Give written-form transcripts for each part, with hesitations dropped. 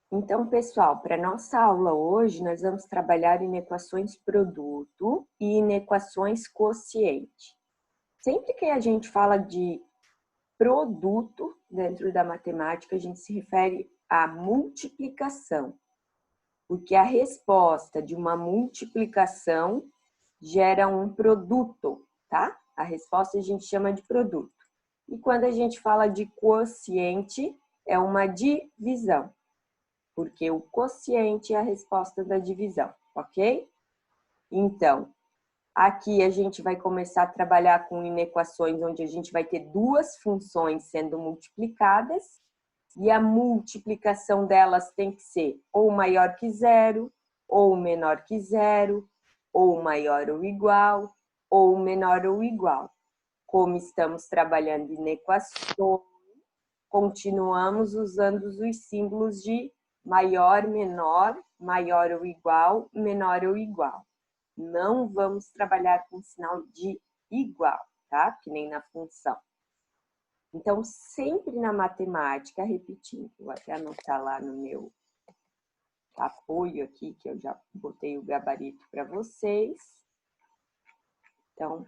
Então, pessoal, para nossa aula hoje, nós vamos trabalhar em equações produto e em equações quociente. Sempre que a gente fala de produto dentro da matemática, a gente se refere à multiplicação, porque a resposta de uma multiplicação gera um produto, tá? A resposta a gente chama de produto. E quando a gente fala de quociente, é uma divisão, porque o quociente é a resposta da divisão, ok? Então, aqui a gente vai começar a trabalhar com inequações onde a gente vai ter duas funções sendo multiplicadas e a multiplicação delas tem que ser ou maior que zero, ou menor que zero, ou maior ou igual, ou menor ou igual. Como estamos trabalhando em equações, continuamos usando os símbolos de maior, menor, maior ou igual, menor ou igual. Não vamos trabalhar com sinal de igual, tá? Que nem na função. Então, sempre na matemática, repetindo, vou até anotar lá no meu apoio aqui, que eu já botei o gabarito para vocês. Então,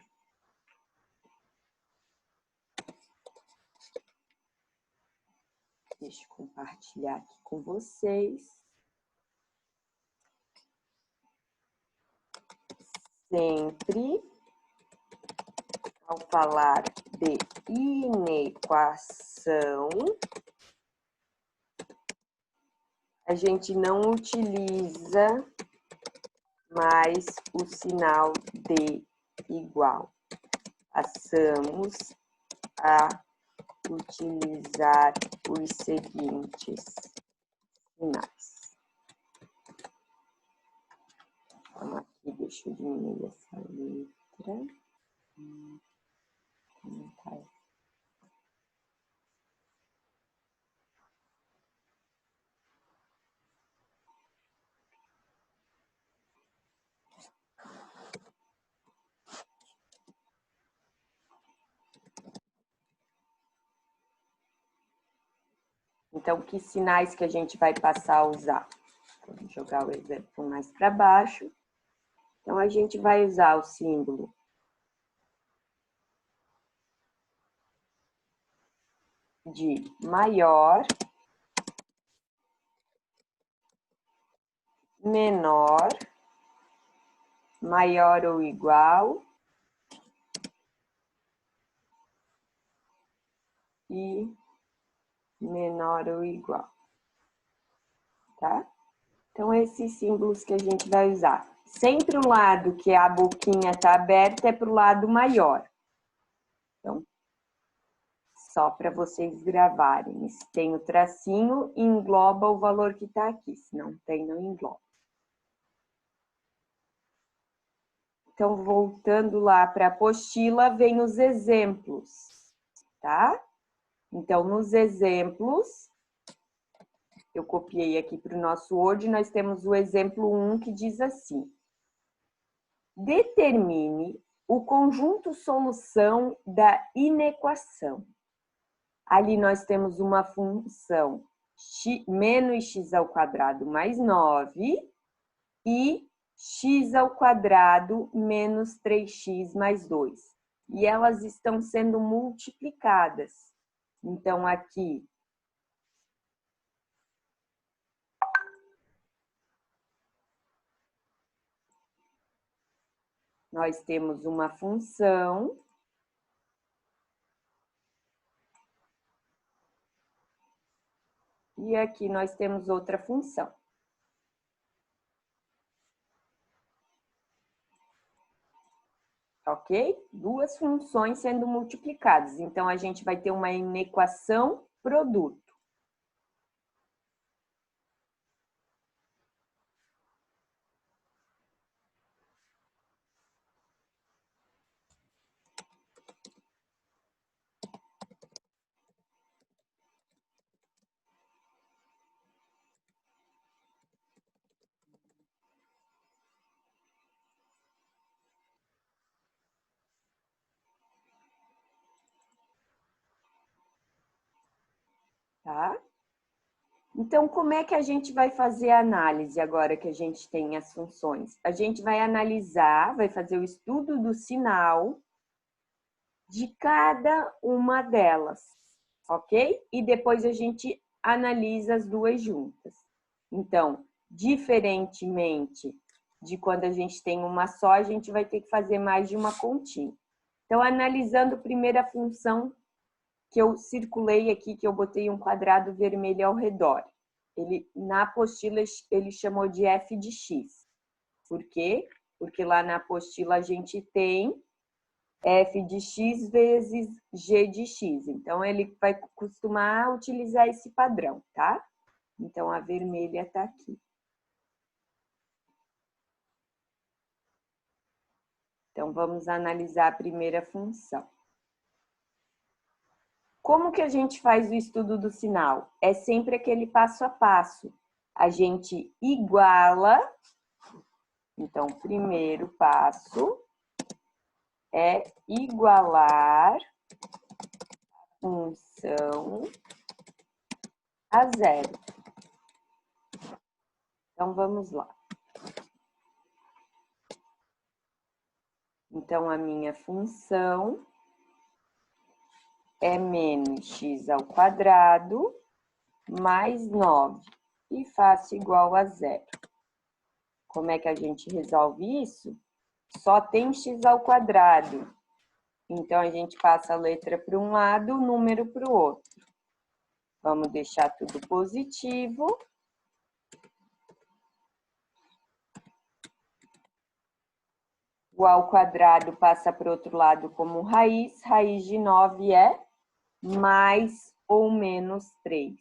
deixa eu compartilhar aqui com vocês. Sempre, ao falar de inequação, a gente não utiliza mais o sinal de igual. Passamos a utilizar os seguintes sinais. Então, aqui, deixa eu diminuir essa letra. Então, que sinais que a gente vai passar a usar? Vamos jogar o exemplo mais para baixo. Então, a gente vai usar o símbolo de maior, menor, maior ou igual e menor ou igual, tá? Então, esses símbolos que a gente vai usar. Sempre o lado que a boquinha está aberta é para o lado maior. Então, só para vocês gravarem. Se tem o tracinho, engloba o valor que está aqui. Se não tem, não engloba. Então, voltando lá para a apostila, vem os exemplos, tá? Então, nos exemplos, eu copiei aqui para o nosso Word, nós temos o exemplo 1 que diz assim: determine o conjunto solução da inequação. Ali nós temos uma função menos x ao quadrado mais 9 e x ao quadrado menos 3x mais 2. E elas estão sendo multiplicadas. Então, aqui, nós temos uma função e aqui nós temos outra função. Ok? Duas funções sendo multiplicadas. Então, a gente vai ter uma inequação produto. Tá? Então, como é que a gente vai fazer a análise agora que a gente tem as funções? A gente vai analisar, vai fazer o estudo do sinal de cada uma delas, ok? E depois a gente analisa as duas juntas. Então, diferentemente de quando a gente tem uma só, a gente vai ter que fazer mais de uma continha. Então, analisando primeiro a função que eu circulei aqui, que eu botei um quadrado vermelho ao redor. Na apostila, ele chamou de f de x. Por quê? Porque lá na apostila a gente tem f de x vezes g de x. Então, ele vai costumar utilizar esse padrão, tá? Então, a vermelha está aqui. Então, vamos analisar a primeira função. Como que a gente faz o estudo do sinal? É sempre aquele passo a passo. A gente iguala. Então, o primeiro passo é igualar a função a zero. Então, vamos lá. Então, a minha função é menos x ao quadrado mais 9 e faço igual a zero. Como é que a gente resolve isso? Só tem x ao quadrado. Então, a gente passa a letra para um lado, o número para o outro. Vamos deixar tudo positivo. O ao quadrado passa para o outro lado como raiz. Raiz de 9 é mais ou menos 3.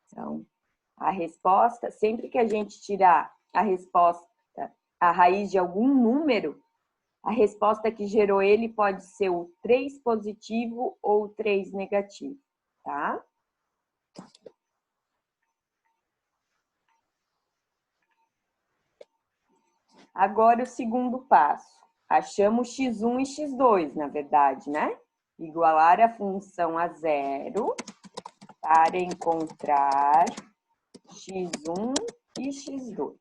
Então, a resposta, sempre que a gente tirar a resposta, a raiz de algum número, a resposta que gerou ele pode ser o 3 positivo ou o 3 negativo, tá? Agora o segundo passo. Achamos x1 e x2, na verdade, né? Igualar a função a zero para encontrar x1 e x2.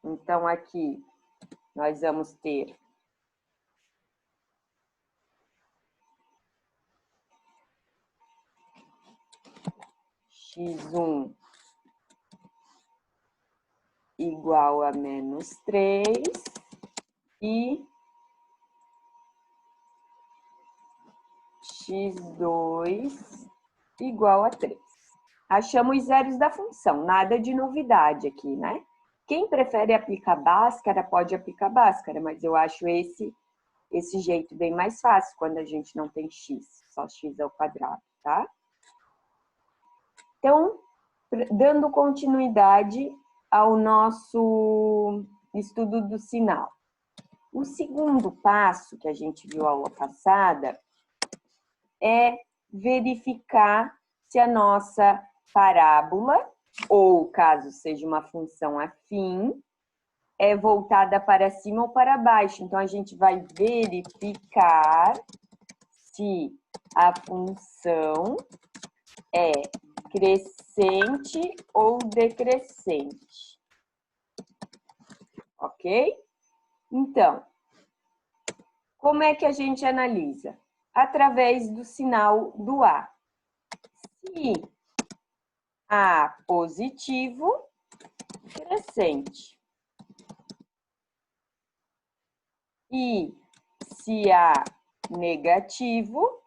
Então, aqui nós vamos ter x1 igual a menos 3 e x2 igual a 3. Achamos os zeros da função, nada de novidade aqui, né? Quem prefere aplicar Bhaskara pode aplicar Bhaskara, mas eu acho esse jeito bem mais fácil quando a gente não tem x, só x ao quadrado, tá? Então, dando continuidade ao nosso estudo do sinal. O segundo passo que a gente viu aula passada é verificar se a nossa parábola, ou caso seja uma função afim, é voltada para cima ou para baixo. Então, a gente vai verificar se a função é crescente ou decrescente. Ok? Então, como é que a gente analisa? Através do sinal do A. Se A positivo, crescente. E se A negativo,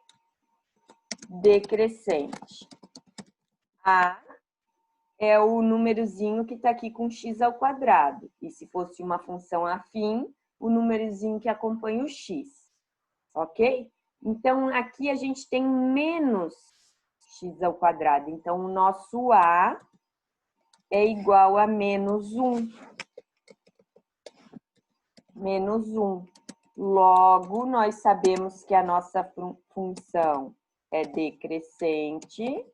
decrescente. A é o númerozinho que está aqui com x ao quadrado. E se fosse uma função afim, o númerozinho que acompanha o x. Ok? Então, aqui a gente tem menos x ao quadrado. Então, o nosso A é igual a menos 1. Menos 1. Logo, nós sabemos que a nossa função é decrescente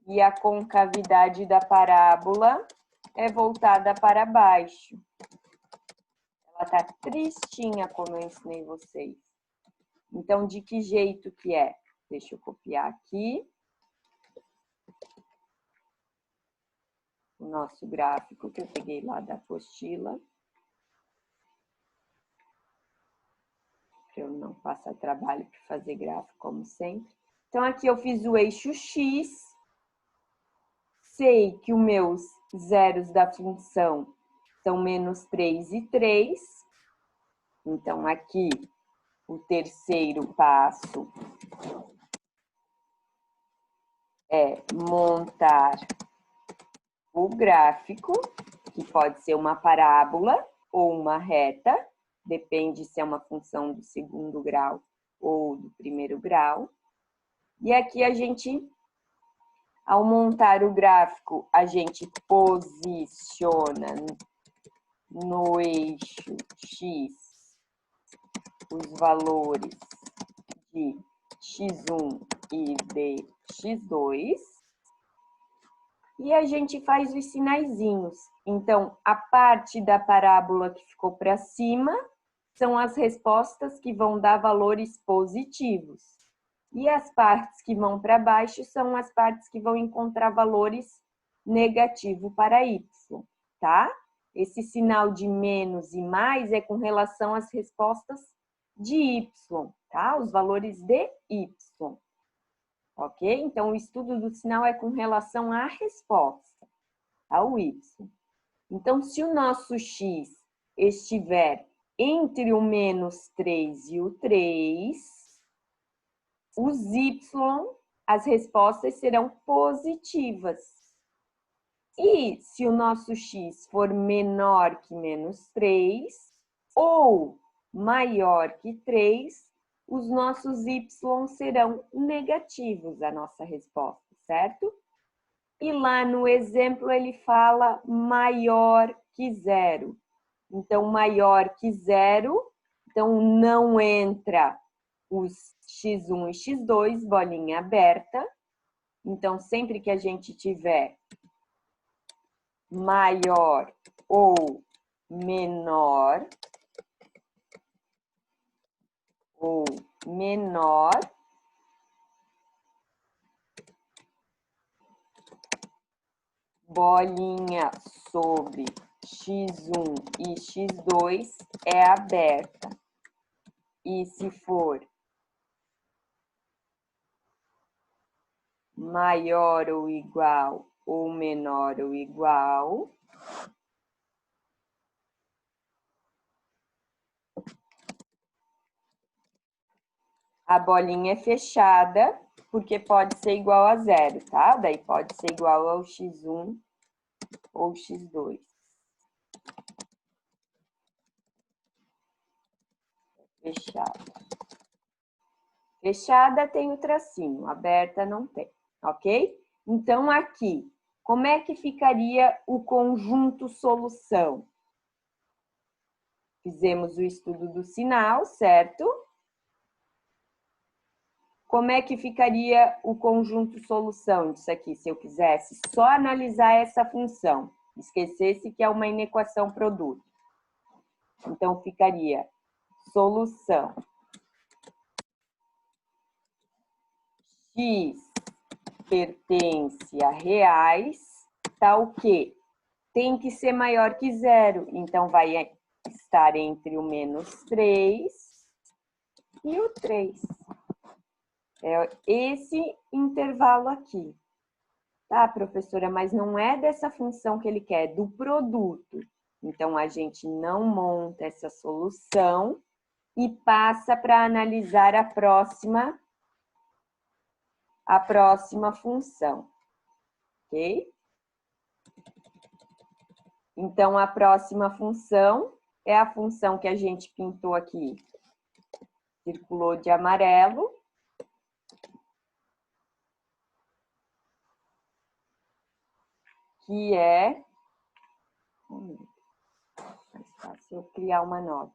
e a concavidade da parábola é voltada para baixo. Ela está tristinha, como eu ensinei vocês. Então, de que jeito que é? Deixa eu copiar aqui. O nosso gráfico que eu peguei lá da apostila. Para eu não passar trabalho para fazer gráfico, como sempre. Então, aqui eu fiz o eixo X. Sei que os meus zeros da função são menos 3 e 3. Então, aqui, o terceiro passo é montar o gráfico, que pode ser uma parábola ou uma reta, depende se é uma função do segundo grau ou do primeiro grau. E aqui a gente, ao montar o gráfico, a gente posiciona no eixo X os valores de x1 e de x2. E a gente faz os sinaizinhos. Então, a parte da parábola que ficou para cima são as respostas que vão dar valores positivos. E as partes que vão para baixo são as partes que vão encontrar valores negativos para y, tá? Esse sinal de menos e mais é com relação às respostas de y, tá? Os valores de y. Ok? Então, o estudo do sinal é com relação à resposta, ao y. Então, se o nosso x estiver entre o menos 3 e o 3, os y, as respostas serão positivas. E se o nosso x for menor que menos 3 ou maior que 3, os nossos y serão negativos, a nossa resposta, certo? E lá no exemplo ele fala maior que 0. Então, maior que 0, então não entra os x1 e x2, bolinha aberta. Então, sempre que a gente tiver maior ou menor, bolinha sobre x1 e x2 é aberta. E se for maior ou igual ou menor ou igual, a bolinha é fechada, porque pode ser igual a 0, tá? Daí pode ser igual ao x1 ou x2. Fechada. Fechada tem o tracinho, aberta não tem, ok? Então, aqui, como é que ficaria o conjunto solução? Fizemos o estudo do sinal, certo? Como é que ficaria o conjunto solução disso aqui, se eu quisesse só analisar essa função? Esquecesse que é uma inequação produto. Então, ficaria solução x pertence a reais, tal que tem que ser maior que 0. Então, vai estar entre o menos 3 e o 3. É esse intervalo aqui. Tá, professora? Mas não é dessa função que ele quer, é do produto. Então, a gente não monta essa solução e passa para analisar a próxima função. Ok? Então, a próxima função é a função que a gente pintou aqui. Circulou de amarelo. Que é... mais fácil eu criar uma nova.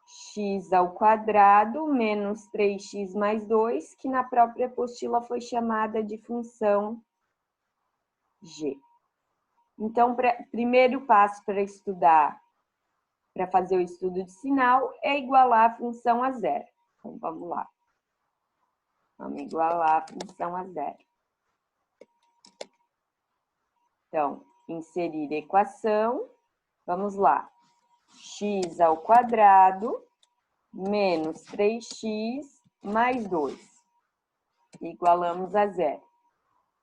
X ao quadrado menos 3x mais 2, que na própria apostila foi chamada de função G. Então, primeiro passo para estudar, para fazer o estudo de sinal é igualar a função a zero. Então, vamos lá. Vamos igualar a função a zero. Então, inserir equação. Vamos lá. X ao quadrado menos 3x mais 2. Igualamos a zero.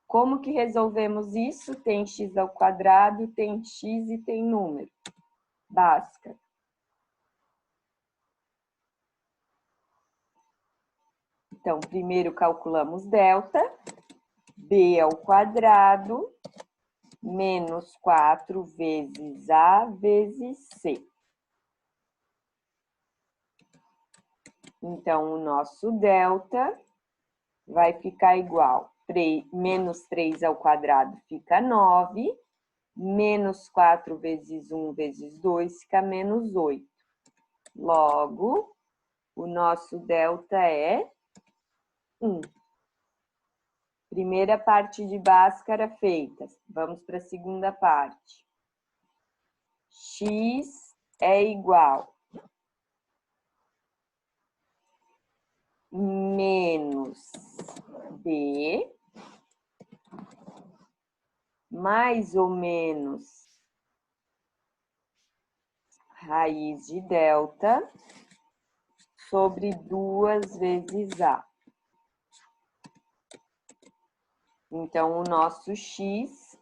Como que resolvemos isso? Tem x ao quadrado, tem x e tem número. Bhaskara. Então, primeiro calculamos delta, b ao quadrado, menos 4 vezes a vezes c. Então, o nosso delta vai ficar igual. Menos 3 ao quadrado fica 9, menos 4 vezes 1 vezes 2 fica menos 8. Logo, o nosso delta é 1. Primeira parte de Bhaskara feita. Vamos para a segunda parte. X é igual menos b mais ou menos raiz de delta sobre 2 vezes a. Então, o nosso x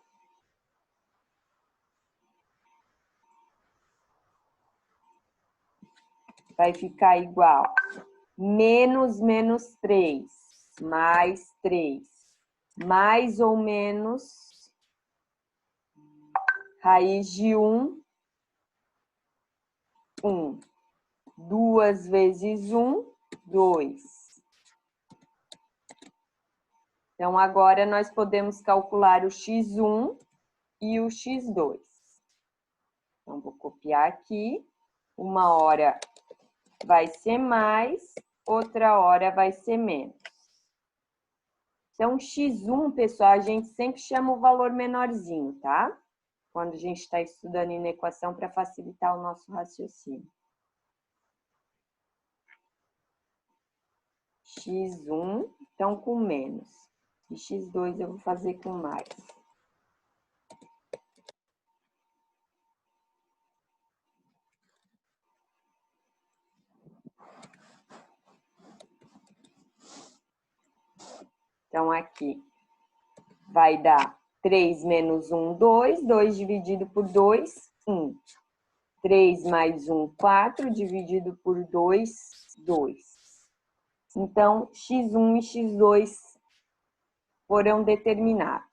vai ficar igual menos 3 mais 3 mais ou menos raiz de 1, 1. 2 vezes 1, 2. Então, agora nós podemos calcular o x1 e o x2. Então, vou copiar aqui. Uma hora vai ser mais, outra hora vai ser menos. Então, x1, pessoal, a gente sempre chama o valor menorzinho, tá? Quando a gente está estudando inequação para facilitar o nosso raciocínio. x1, então com menos. E x2 eu vou fazer com mais. Então, aqui vai dar 3 menos 1, 2. 2 dividido por 2, 1. 3 mais 1, 4. Dividido por 2, 2. Então, x1 e x2 foram determinados.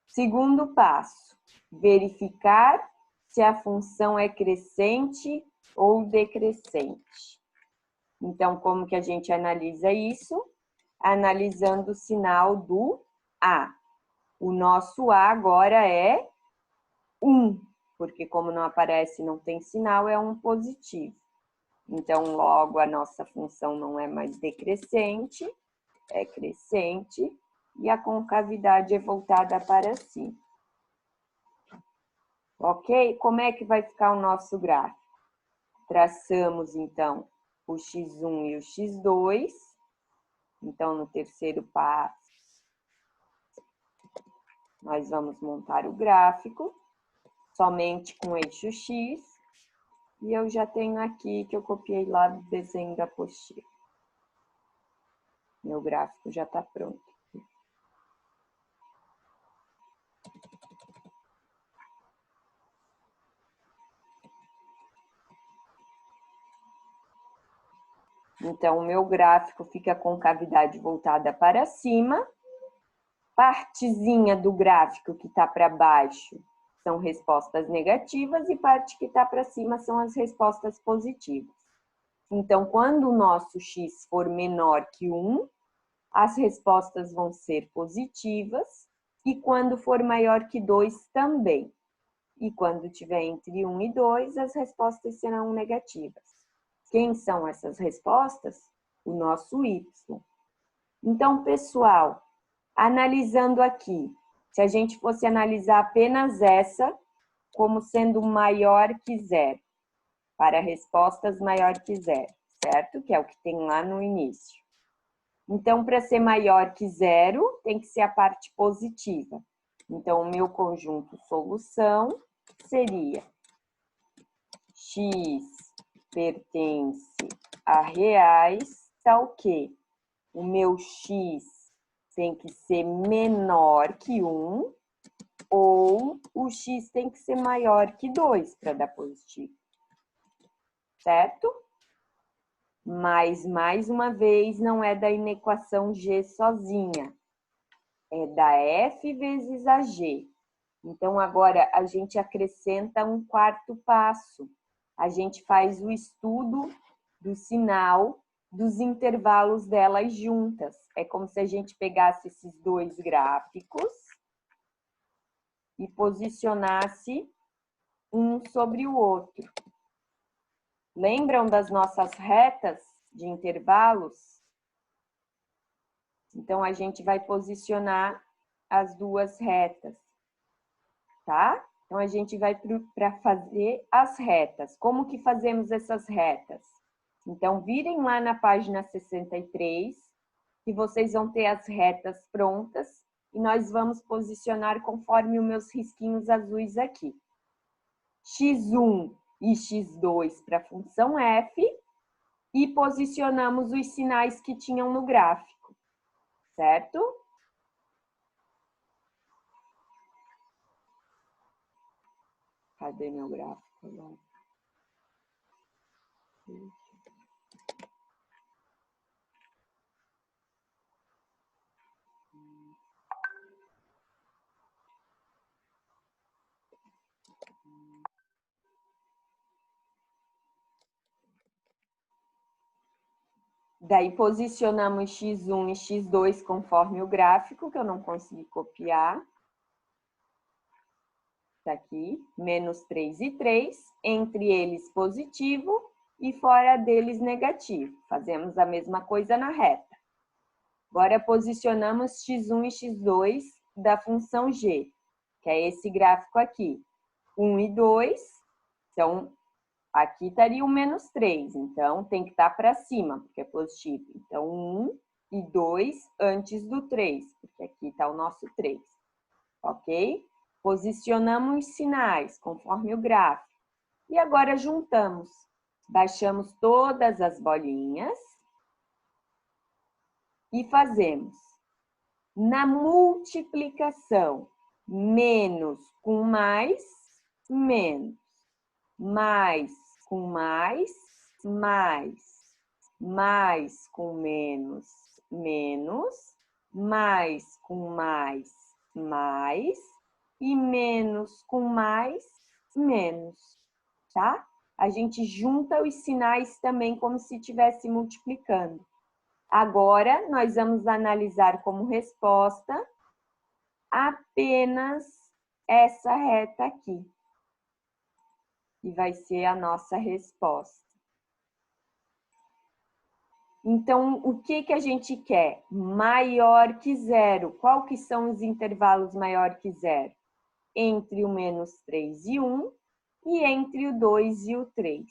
Segundo passo, verificar se a função é crescente ou decrescente. Então, como que a gente analisa isso? Analisando o sinal do A. O nosso A agora é 1, porque como não aparece, não tem sinal, é um positivo. Então, logo, a nossa função não é mais decrescente, é crescente, e a concavidade é voltada para cima. Ok? Como é que vai ficar o nosso gráfico? Traçamos, então, o x1 e o x2. Então, no terceiro passo, nós vamos montar o gráfico, somente com eixo X. E eu já tenho aqui, que eu copiei lá do desenho da apostila. Meu gráfico já está pronto. Então, o meu gráfico fica com cavidade voltada para cima. Partezinha do gráfico que está para baixo são respostas negativas e parte que está para cima são as respostas positivas. Então, quando o nosso x for menor que 1, as respostas vão ser positivas, e quando for maior que 2 também. E quando tiver entre 1 e 2, as respostas serão negativas. Quem são essas respostas? O nosso y. Então, pessoal, analisando aqui, se a gente fosse analisar apenas essa como sendo maior que zero, para respostas maior que zero, certo? Que é o que tem lá no início. Então, para ser maior que zero, tem que ser a parte positiva. Então, o meu conjunto solução seria x pertence a reais, tal que o meu x tem que ser menor que 1 ou o x tem que ser maior que 2 para dar positivo, certo? Mas, mais uma vez, não é da inequação G sozinha, é da F vezes a G. Então, agora, a gente acrescenta um quarto passo. A gente faz o estudo do sinal dos intervalos delas juntas. É como se a gente pegasse esses dois gráficos e posicionasse um sobre o outro. Lembram das nossas retas de intervalos? Então, a gente vai posicionar as duas retas, tá? Então, a gente vai para fazer as retas. Como que fazemos essas retas? Então, virem lá na página 63, que vocês vão ter as retas prontas, e nós vamos posicionar conforme os meus risquinhos azuis aqui. x1 e x2 para a função f, e posicionamos os sinais que tinham no gráfico, certo? Cadê meu gráfico agora? Daí posicionamos x1 e x2 conforme o gráfico, que eu não consegui copiar. Tá aqui, menos 3 e 3, entre eles positivo e fora deles negativo. Fazemos a mesma coisa na reta. Agora posicionamos x1 e x2 da função g, que é esse gráfico aqui. 1 e 2, então aqui estaria o menos 3, então tem que estar para cima, porque é positivo. Então, 1 e 2 antes do 3, porque aqui está o nosso 3, ok? Posicionamos os sinais conforme o gráfico. E agora juntamos. Baixamos todas as bolinhas e fazemos. Na multiplicação, menos com mais, menos. Mais com mais, mais com menos, menos, mais com mais, e menos com mais, menos, tá? A gente junta os sinais também como se estivesse multiplicando. Agora, nós vamos analisar como resposta apenas essa reta aqui. E vai ser a nossa resposta. Então, o que que a gente quer? Maior que zero. Qual que são os intervalos maior que zero? Entre o menos 3 e 1 e entre o 2 e o 3.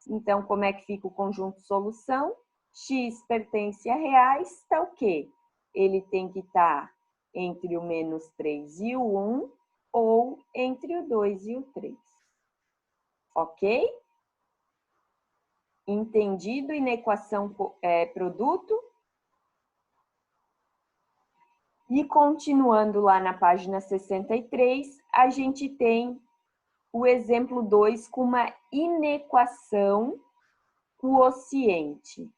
Então, como é que fica o conjunto solução? X pertence a reais, tá o quê? Ele tem que estar entre o menos 3 e o 1 ou entre o 2 e o 3. Ok? Entendido inequação produto? E continuando lá na página 63, a gente tem o exemplo 2 com uma inequação quociente.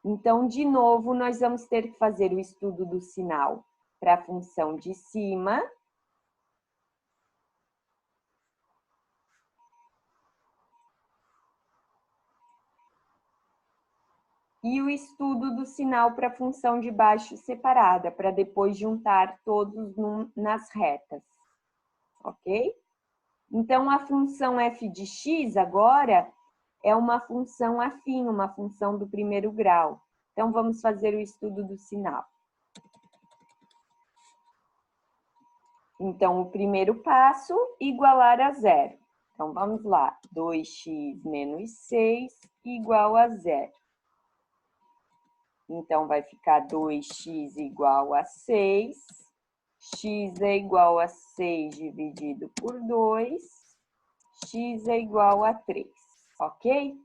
Então, de novo, nós vamos ter que fazer o estudo do sinal para a função de cima. E o estudo do sinal para a função de baixo separada, para depois juntar todos nas retas. Ok? Então, a função f de x agora é uma função afim, uma função do primeiro grau. Então, vamos fazer o estudo do sinal. Então, o primeiro passo, igualar a zero. Então, vamos lá. 2x menos 6 igual a 0. Então, vai ficar 2x igual a 6. X é igual a 6 dividido por 2. X é igual a 3, ok?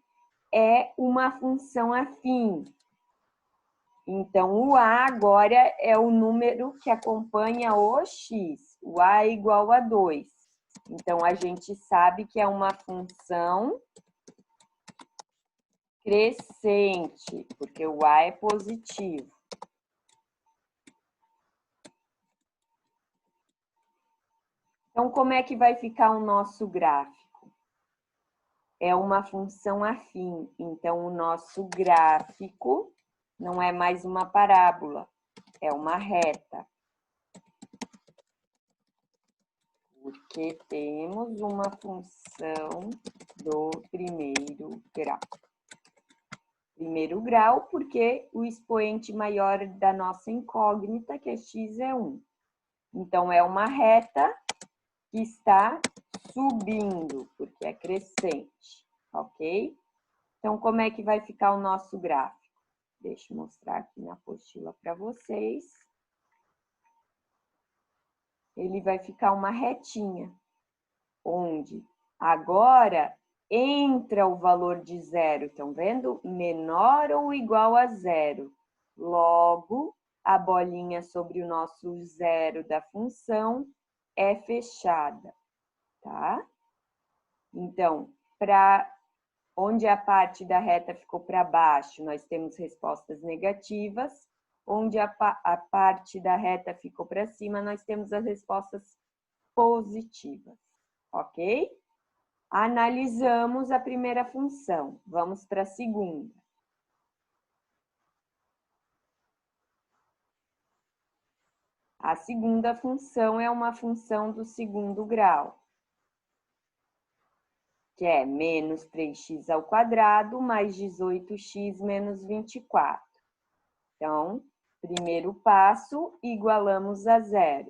É uma função afim. Então, o A agora é o número que acompanha o X. O A é igual a 2. Então, a gente sabe que é uma função crescente, porque o A é positivo. Então, como é que vai ficar o nosso gráfico? É uma função afim. Então, o nosso gráfico não é mais uma parábola, é uma reta. Porque temos uma função do primeiro grau. Primeiro grau, porque o expoente maior da nossa incógnita, que é x, é 1. Então, é uma reta que está subindo, porque é crescente, ok? Então, como é que vai ficar o nosso gráfico? Deixa eu mostrar aqui na apostila para vocês. Ele vai ficar uma retinha, onde agora entra o valor de 0, estão vendo? Menor ou igual a 0. Logo, a bolinha sobre o nosso zero da função é fechada, tá? Então, para onde a parte da reta ficou para baixo, nós temos respostas negativas. Onde a parte da reta ficou para cima, nós temos as respostas positivas, ok? Analisamos a primeira função. Vamos para a segunda. A segunda função é uma função do segundo grau, que é menos 3x ao quadrado mais 18x menos 24. Então, primeiro passo, igualamos a 0.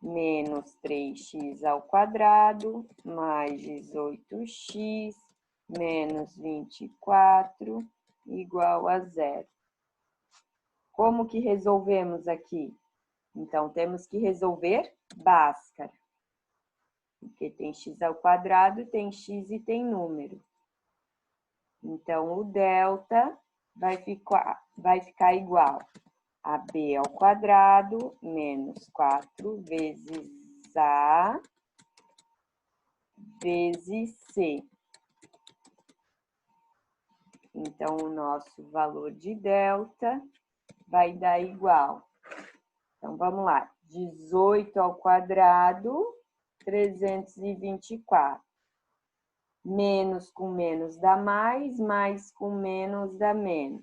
Menos 3x ao quadrado mais 18x menos 24 igual a 0. Como que resolvemos aqui? Então, temos que resolver Bhaskara. Porque tem x ao quadrado, tem x e tem número. Então, o delta vai ficar igual a b ao quadrado menos 4 vezes a vezes c. Então, o nosso valor de delta vai dar igual. Então, vamos lá. 18 ao quadrado, 324. Menos com menos dá mais com menos dá menos.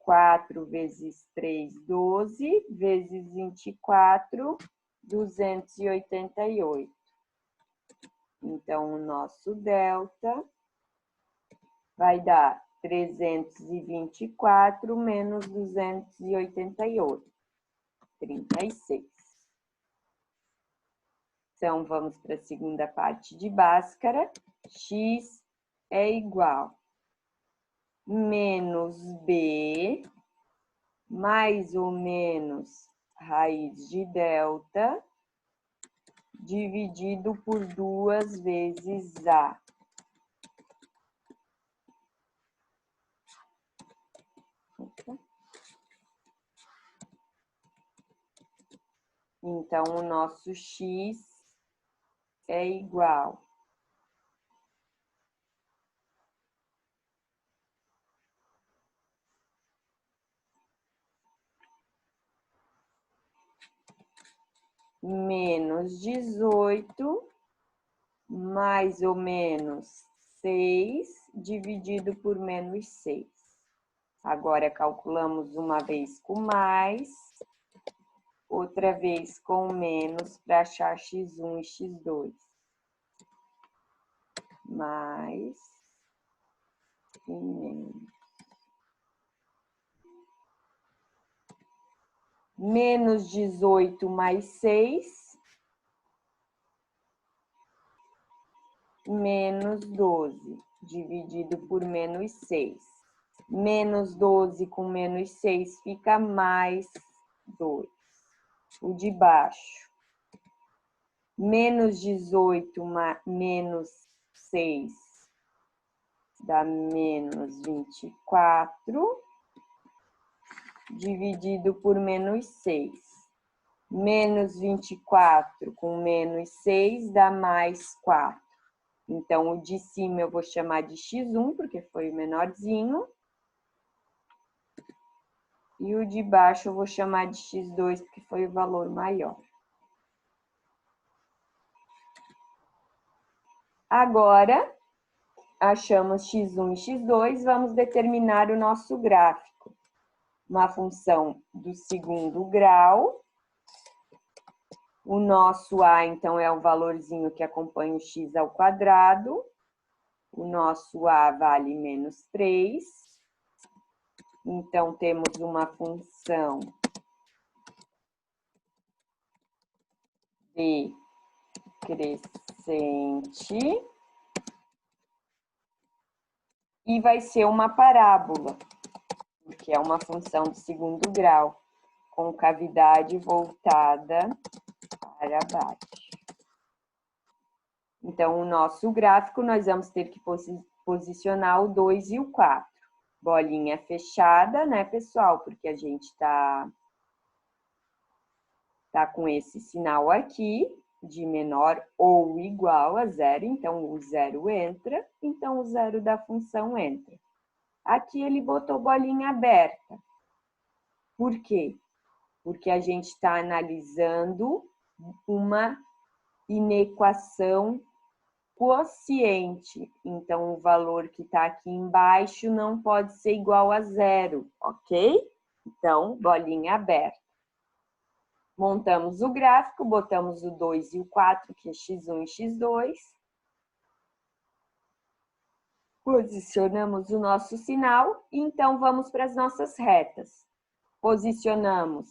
4 vezes 3, 12, vezes 24, 288. Então, o nosso delta vai dar 324 menos 288, 36. Então, vamos para a segunda parte de Bhaskara. X é igual menos b, mais ou menos raiz de delta, dividido por 2 vezes a. Então, o nosso x é igual menos 18, mais ou menos 6, dividido por menos 6. Agora, calculamos uma vez com mais, outra vez com menos, para achar x1 e x2. Mais e menos. Menos 18 mais 6, menos 12, dividido por menos 6. Menos 12 com menos 6 fica mais 2. O de baixo. Menos 18 menos 6 dá menos 24, dividido por menos 6. Menos 24 com menos 6 dá mais 4. Então, o de cima eu vou chamar de x1, porque foi o menorzinho. E o de baixo eu vou chamar de x2, porque foi o valor maior. Agora, achamos x1 e x2, vamos determinar o nosso gráfico. Uma função do segundo grau. O nosso a, então, é o valorzinho que acompanha o x ao quadrado. O nosso a vale menos 3. Então, temos uma função decrescente. E vai ser uma parábola, porque é uma função de segundo grau, com cavidade voltada para baixo. Então, o nosso gráfico, nós vamos ter que posicionar o 2 e o 4. Bolinha fechada, né, pessoal? Porque a gente tá com esse sinal aqui, de menor ou igual a zero, então o zero entra, então o zero da função entra. Aqui ele botou bolinha aberta. Por quê? Porque a gente está analisando uma inequação quociente. Então, o valor que está aqui embaixo não pode ser igual a zero, ok? Então, bolinha aberta. Montamos o gráfico, botamos o 2 e o 4, que é x1 e x2. Posicionamos o nosso sinal e então vamos para as nossas retas. Posicionamos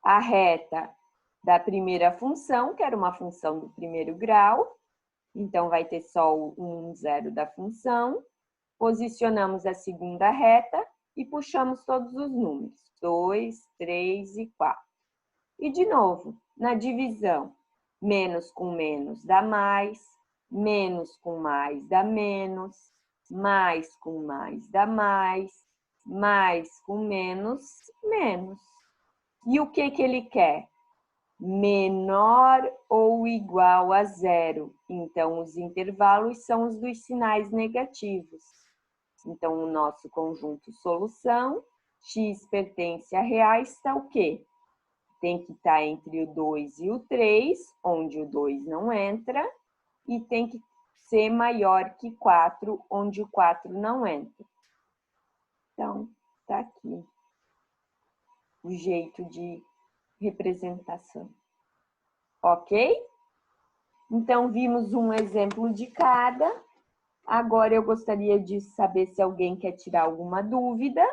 a reta da primeira função, que era uma função do primeiro grau. Então, vai ter só o 1, 0 da função. Posicionamos a segunda reta e puxamos todos os números. 2, 3 e 4. E, de novo, na divisão, menos com menos dá mais, menos com mais dá menos, mais com mais dá mais com menos, menos. E o que ele quer? Menor ou igual a zero. Então, os intervalos são os dos sinais negativos. Então, o nosso conjunto solução, x pertence a reais, está o quê? Tem que estar entre o 2 e o 3, onde o 2 não entra, e tem que ser maior que 4, onde o 4 não entra. Então, está aqui o jeito de representação. Ok? Então, vimos um exemplo de cada. Agora, eu gostaria de saber se alguém quer tirar alguma dúvida.